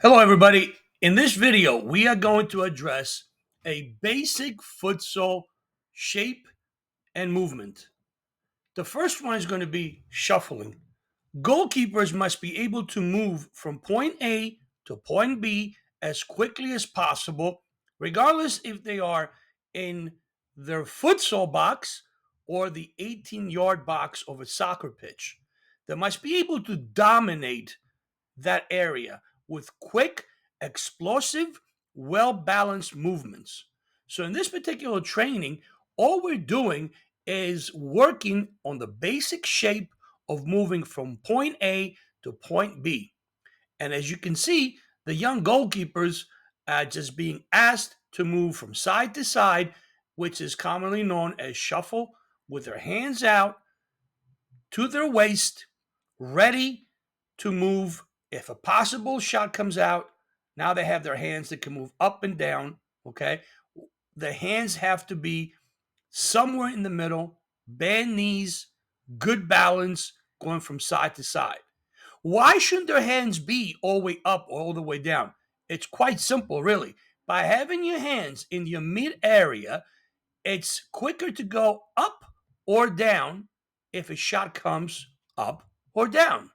Hello, everybody. In this video, we are going to address a basic futsal shape and movement. The first one is going to be shuffling. Goalkeepers must be able to move from point A to point B as quickly as possible, regardless if they are in their futsal box or the 18-yard box of a soccer pitch. They must be able to dominate that area with quick, explosive, well balanced movements. So, in this particular training, all we're doing is working on the basic shape of moving from point A to point B. And as you can see, the young goalkeepers are just being asked to move from side to side, which is commonly known as shuffle, with their hands out to their waist, ready to move. If a possible shot comes out, now they have their hands that can move up and down. Okay. The hands have to be somewhere in the middle, bend knees, good balance, going from side to side. Why shouldn't their hands be all the way up or all the way down? It's quite simple, really. By having your hands in your mid area, it's quicker to go up or down if a shot comes up or down.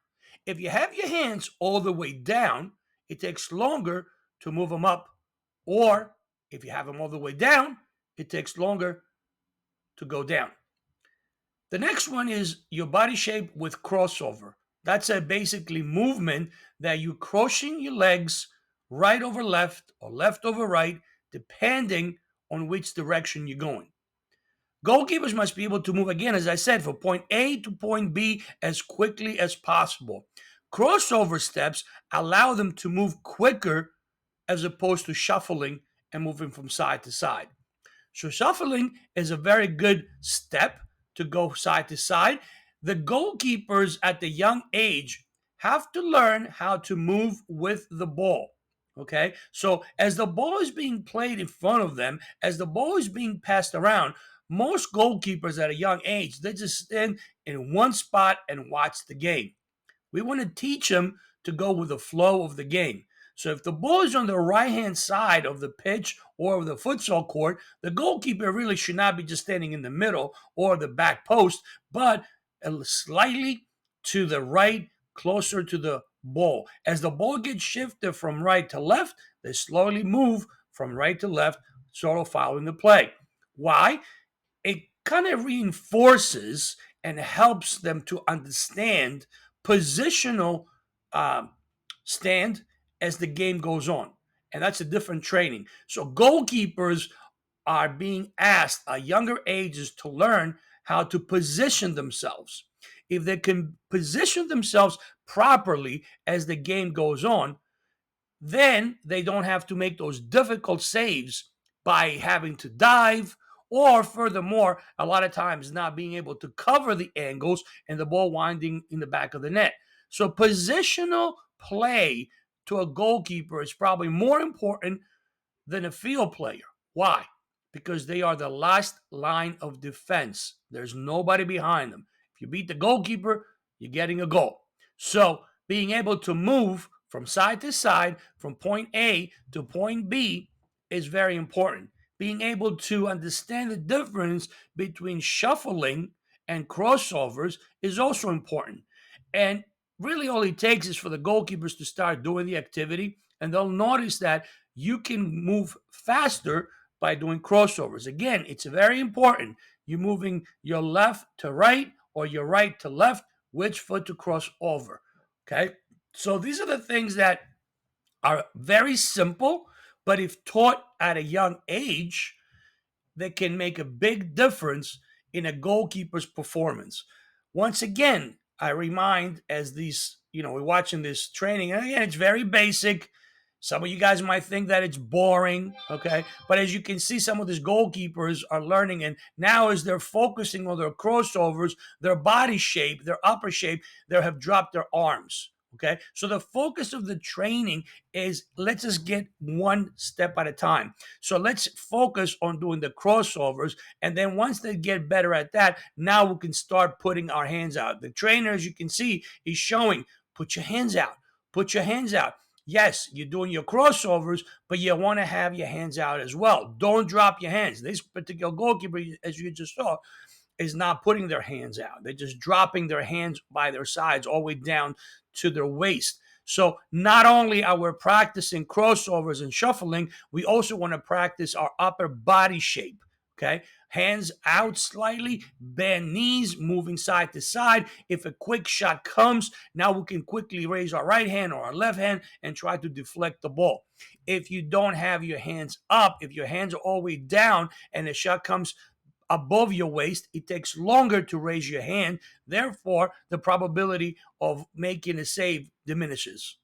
If you have your hands all the way down, it takes longer to move them up. Or if you have them all the way down, it takes longer to go down. The next one is your body shape with crossover. That's a basically movement that you crossing your legs right over left or left over right, depending on which direction you're going. Goalkeepers must be able to move again, as I said, from point A to point B as quickly as possible. Crossover steps allow them to move quicker as opposed to shuffling and moving from side to side. So, shuffling is a very good step to go side to side. The goalkeepers at the young age have to learn how to move with the ball. Okay, so as the ball is being played in front of them, as the ball is being passed around, most goalkeepers at a young age, they just stand in one spot and watch the game. We want to teach them to go with the flow of the game. So if the ball is on the right-hand side of the pitch or of the futsal court, the goalkeeper really should not be just standing in the middle or the back post, but slightly to the right, closer to the ball. As the ball gets shifted from right to left, they slowly move from right to left, sort of following the play. Why? It kind of reinforces and helps them to understand positional um, stand as the game goes on. And that's a different training. So goalkeepers are being asked at younger ages to learn how to position themselves. If they can position themselves properly as the game goes on, then they don't have to make those difficult saves by having to dive, or furthermore, a lot of times not being able to cover the angles and the ball winding in the back of the net. So positional play to a goalkeeper is probably more important than a field player. Why? Because they are the last line of defense. There's nobody behind them. If you beat the goalkeeper, you're getting a goal. So being able to move from side to side, from point A to point B, is very important. Being able to understand the difference between shuffling and crossovers is also important. And really, all it takes is for the goalkeepers to start doing the activity, and they'll notice that you can move faster by doing crossovers. Again, it's very important. You're moving your left to right or your right to left, which foot to cross over. Okay. So these are the things that are very simple, but if taught at a young age, they can make a big difference in a goalkeeper's performance. Once again, I remind as these, we're watching this training, and again, it's very basic. Some of you guys might think that it's boring, okay? But as you can see, some of these goalkeepers are learning, and now as they're focusing on their crossovers, their body shape, their upper shape, they have dropped their arms, okay? So the focus of the training is let's just get one step at a time. So let's focus on doing the crossovers, and then once they get better at that, now we can start putting our hands out. The trainer, as you can see, is showing, put your hands out, put your hands out. Yes, you're doing your crossovers, but you want to have your hands out as well. Don't drop your hands. This particular goalkeeper, as you just saw, is not putting their hands out. They're just dropping their hands by their sides all the way down to their waist. So not only are we practicing crossovers and shuffling, we also want to practice our upper body shape. Okay. Hands out slightly, bend knees, moving side to side. If a quick shot comes, now we can quickly raise our right hand or our left hand and try to deflect the ball. If you don't have your hands up, if your hands are all the way down and the shot comes above your waist, it takes longer to raise your hand. Therefore, the probability of making a save diminishes.